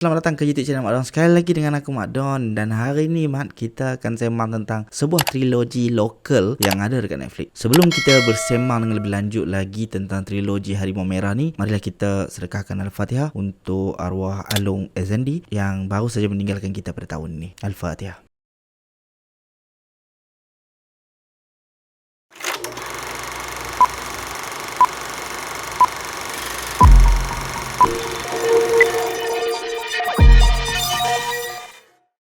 Selamat datang ke YouTube channel Mak Don. Sekali lagi dengan aku Mak Don. Dan hari ni Mat, kita akan sembang tentang sebuah trilogi lokal yang ada dekat Netflix. Sebelum kita bersembang dengan lebih lanjut lagi tentang trilogi Harimau Merah ni, marilah kita sedekahkan Al-Fatihah untuk arwah Alung Azandi yang baru saja meninggalkan kita pada tahun ni. Al-Fatihah.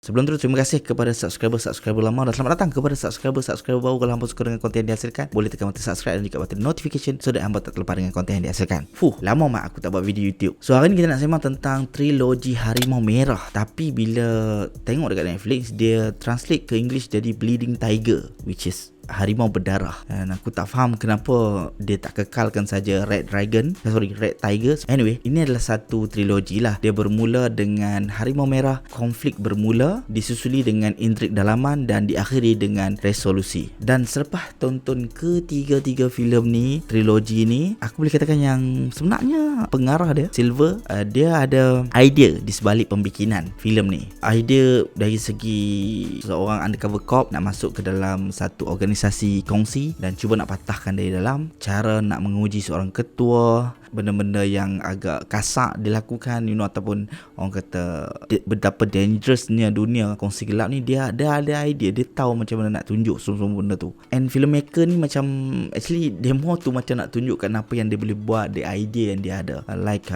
Sebelum tu, terima kasih kepada subscriber lama dan selamat datang kepada subscriber baru. Kalau hamba suka dengan konten yang dihasilkan, boleh tekan butang subscribe dan juga butang notification so that hamba tak terlepas dengan konten yang dihasilkan. Lama mak aku tak buat video YouTube. So hari ni kita nak sembang tentang trilogi Harimau Merah. Tapi bila tengok dekat Netflix, dia translate ke English jadi Bleeding Tiger, which is harimau berdarah. Dan aku tak faham kenapa dia tak kekalkan saja Red Tiger. Anyway, ini adalah satu trilogi lah. Dia bermula dengan Harimau Merah, konflik bermula, disusuli dengan intrik dalaman dan diakhiri dengan resolusi. Dan selepas tonton ketiga-tiga filem ni, trilogi ni, aku boleh katakan yang sebenarnya pengarah dia, Silver, dia ada idea di sebalik pembikinan filem ni. Idea dari segi seorang undercover cop nak masuk ke dalam satu organisasi kongsi dan cuba nak patahkan dari dalam, cara nak menguji seorang ketua, benda-benda yang agak kasar dilakukan, ataupun orang kata betapa dangerousnya dunia kongsi gelap ni. Dia ada idea, dia tahu macam mana nak tunjuk semua benda tu. And filmmaker ni macam actually demo tu macam nak tunjukkan apa yang dia boleh buat, the idea yang dia ada, like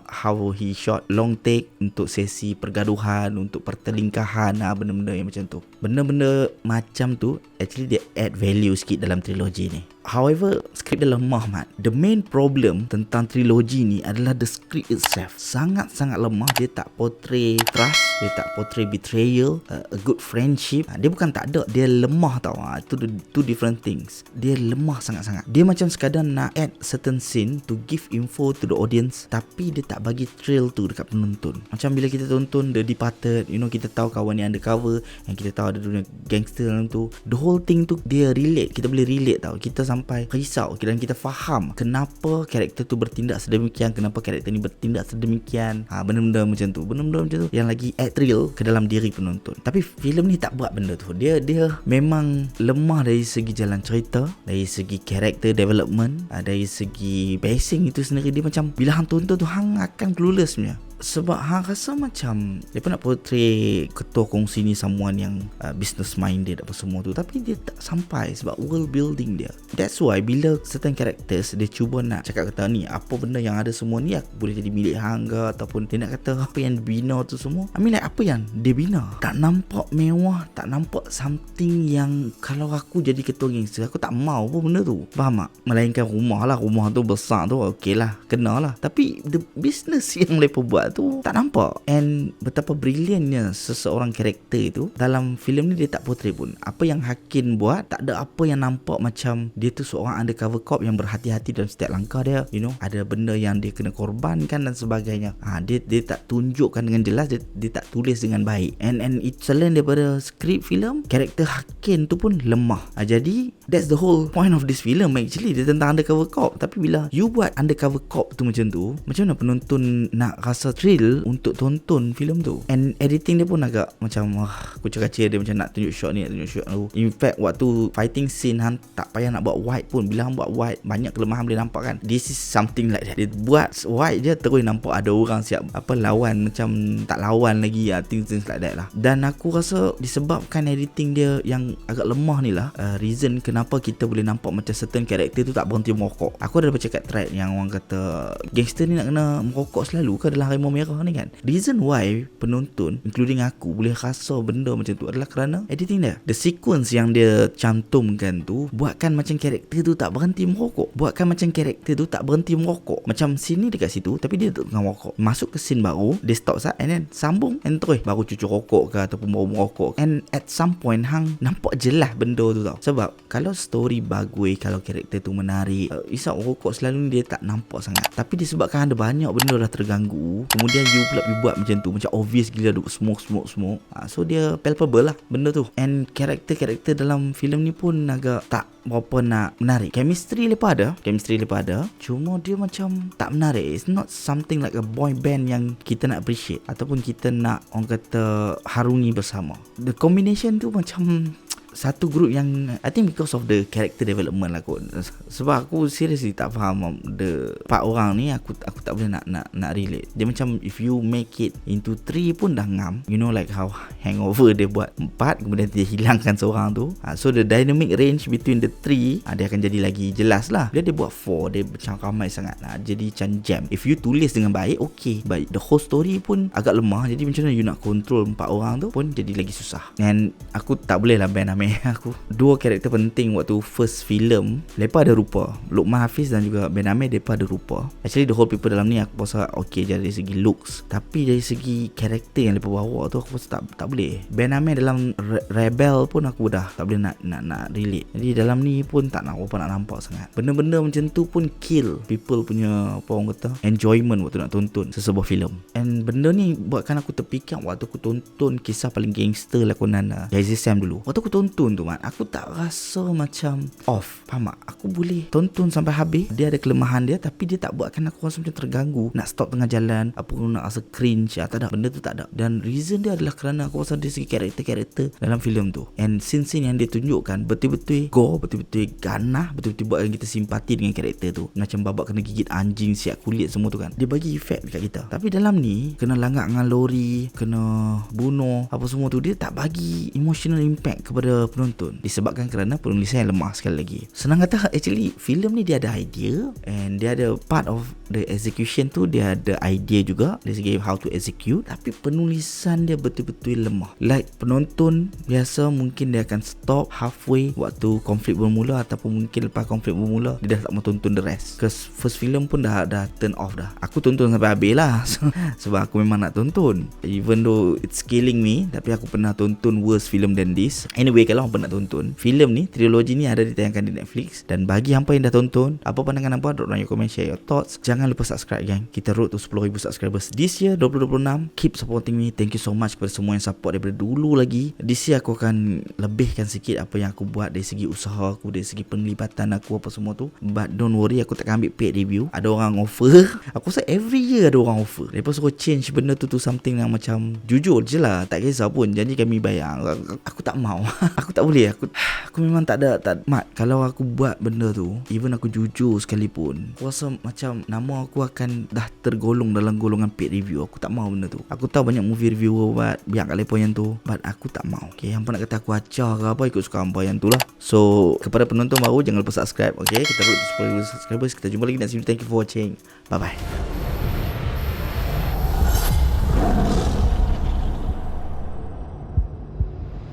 how he shot long take untuk sesi pergaduhan, untuk pertelingkahan, benda-benda yang macam tu. Benda-benda macam tu actually dia add value sikit dalam trilogi ni. However, skrip dia lemah, Mat. The main problem tentang trilogi ni adalah the script itself. Sangat-sangat lemah. Dia tak portray trust, dia tak portray betrayal, a good friendship. Dia bukan tak ada, dia lemah tau. Itu two different things. Dia lemah sangat-sangat. Dia macam sekadar nak add certain scene to give info to the audience, tapi dia tak bagi thrill tu dekat penonton. Macam bila kita tonton The Departed, kita tahu kawan ni undercover, yang kita tahu ada dunia gangster dalam tu. The whole thing tu dia relate, kita boleh relate tau. Kita sampai risau dan kita faham kenapa karakter tu bertindak sedemikian, kenapa karakter ni bertindak sedemikian. Benda-benda macam tu yang lagi add thrill ke dalam diri penonton. Tapi filem ni tak buat benda tu. Dia memang lemah dari segi jalan cerita, dari segi character development, dari segi pacing itu sendiri. Dia macam bila hang tonton tu hang akan clueless punya. Sebab hang rasa macam dia pun nak portray ketua kongsi ni someone yang business minded apa semua tu, tapi dia tak sampai sebab world building dia. That's why bila certain characters dia cuba nak cakap kata ni apa benda yang ada semua ni boleh jadi milik hang ke, ataupun dia nak kata apa yang dibina tu semua, like apa yang dia bina tak nampak mewah, tak nampak something yang kalau aku jadi ketua gangster aku tak mau pun benda tu, faham tak? Melainkan rumah tu besar tu okey lah, kena lah, tapi the business yang mereka buat tu tak nampak. And betapa brilliantnya seseorang karakter itu dalam filem ni, dia tak portray pun. Apa yang Hakim buat, tak ada apa yang nampak macam dia tu seorang undercover cop yang berhati-hati dalam setiap langkah dia. Ada benda yang dia kena korbankan dan sebagainya. Dia tak tunjukkan dengan jelas, dia tak tulis dengan baik. And selain daripada skrip filem, karakter Hakim tu pun lemah. Jadi that's the whole point of this film actually. Dia tentang undercover cop, tapi bila you buat undercover cop tu macam mana penonton nak rasa thrill untuk tonton filem tu? And editing dia pun agak macam kucak-kacir, dia macam nak tunjuk shot ni, nak tunjuk shot tu. In fact waktu fighting scene hang tak payah nak buat wide pun. Bila hang buat wide, banyak kelemahan boleh nampak kan. This is something like that. Dia buat wide je terus nampak ada orang siap lawan, macam tak lawan lagi, things like that lah. Dan aku rasa disebabkan editing dia yang agak lemah ni lah, reason kenapa kita boleh nampak macam certain karakter tu tak berhenti merokok. Aku ada baca kat thread yang orang kata gangster ni nak kena merokok selalu ke dalam Harimau Merah ni kan. Reason why penonton including aku boleh rasa benda macam tu adalah kerana editing dia. The sequence yang dia cantumkan tu buatkan macam karakter tu tak berhenti merokok, buatkan macam karakter tu tak berhenti merokok. Macam scene ni dekat situ tapi dia tengah merokok, masuk ke scene baru dia stop and then sambung and terus baru cucuk rokok ke ataupun baru merokok. And at some point hang nampak jelas benda tu tau. Sebab kalau story bagus, kalau karakter tu menarik, isap rokok selalu ni dia tak nampak sangat. Tapi disebabkan ada banyak benda dah terganggu, kemudian you pula buat macam tu, macam obvious gila duk smoke. So dia palpable lah benda tu. And karakter-karakter dalam filem ni pun agak tak berapa nak menarik. Chemistry lepas ada, cuma dia macam tak menarik. It's not something like a boy band yang kita nak appreciate ataupun kita nak orang kata harungi bersama. The combination tu macam satu group yang I think because of the character development lah kot. Sebab aku seriously tak faham the 4 orang ni, aku tak boleh nak relate. Dia macam if you make it into 3 pun dah ngam. You know like how Hangover dia buat 4 kemudian dia hilangkan seorang tu. So the dynamic range between the 3 dia akan jadi lagi jelas lah. Dia buat 4 dia macam ramai sangat. Jadi macam jam. If you tulis dengan baik, okay. But the whole story pun agak lemah. Jadi macam mana you nak control 4 orang tu pun jadi lagi susah. And aku tak boleh lah ban aku. 2 karakter penting waktu first film, mereka ada rupa. Luqman Hafiz dan juga Ben Amir, mereka ada rupa. Actually the whole people dalam ni aku rasa okay je dari segi looks, tapi dari segi karakter yang mereka bawa tu aku rasa tak boleh. Ben Amir dalam Rebel pun aku dah tak boleh nak relate. Jadi dalam ni pun tak nak nampak sangat. Benda-benda macam tu pun kill people punya apa orang kata enjoyment waktu nak tonton sesebuah filem. And benda ni buatkan aku terfikir waktu aku tonton kisah paling gangster lakonan Yazid Sam dulu. Waktu aku tonton tu aku tak rasa macam off. Faham tak? Aku boleh tonton sampai habis. Dia ada kelemahan dia, tapi dia tak buatkan aku rasa macam terganggu, nak stop tengah jalan, apa nak rasa cringe. Tak ada, benda tu tak ada. Dan reason dia adalah kerana aku rasa dari segi karakter dalam filem tu, and scene yang dia tunjukkan betul-betul gore, betul-betul ganah, betul-betul buatkan kita simpati dengan karakter tu. Macam babak kena gigit anjing, siap kulit semua tu kan, dia bagi efek dekat kita. Tapi dalam ni kena langgar dengan lori, kena bunuh apa semua tu, dia tak bagi emotional impact kepada penonton. Disebabkan kerana penulisan yang lemah. Sekali lagi, senang kata, actually filem ni dia ada idea, and dia ada part of the execution tu, dia ada idea juga dari segi how to execute, tapi penulisan dia betul-betul lemah. Like penonton biasa mungkin dia akan stop halfway waktu konflik bermula, ataupun mungkin lepas konflik bermula dia dah tak mau tonton the rest. Cause first film pun dah turn off dah. Aku tonton sampai habis lah sebab aku memang nak tonton, even though it's killing me, tapi aku pernah tonton worse film than this. Anyway, kalau hampa nak tonton filem ni, trilogi ni ada ditayangkan di Netflix. Dan bagi hampa yang dah tonton, apa pandangan hampa, drop down your comment, share your thoughts. Jangan lupa subscribe gang. Kita road to 10,000 subscribers this year 2026. Keep supporting me. Thank you so much kepada semua yang support daripada dulu lagi. This year aku akan lebihkan sikit apa yang aku buat dari segi usaha aku, dari segi penglibatan aku, apa semua tu. But don't worry, aku takkan ambil paid review. Ada orang offer. Aku rasa every year ada orang offer. Mereka suruh change benda tu something yang macam jujur je lah, tak kisah pun janji kami bayar. Aku tak mau. Aku tak boleh. Aku memang tak ada mat. Kalau aku buat benda tu, even aku jujur sekalipun, aku rasa macam nama aku akan dah tergolong dalam golongan paid review. Aku tak mau benda tu. Aku tahu banyak movie reviewer buat biar kat lepo yang tu, but aku tak mau. Okay, hampa nak kata aku acah ke apa, ikut suka hampa yang tu lah. So kepada penonton baru, jangan lupa subscribe. Okay, kita road to 10,000 subscribers. Kita jumpa lagi next video. Thank you for watching. Bye bye.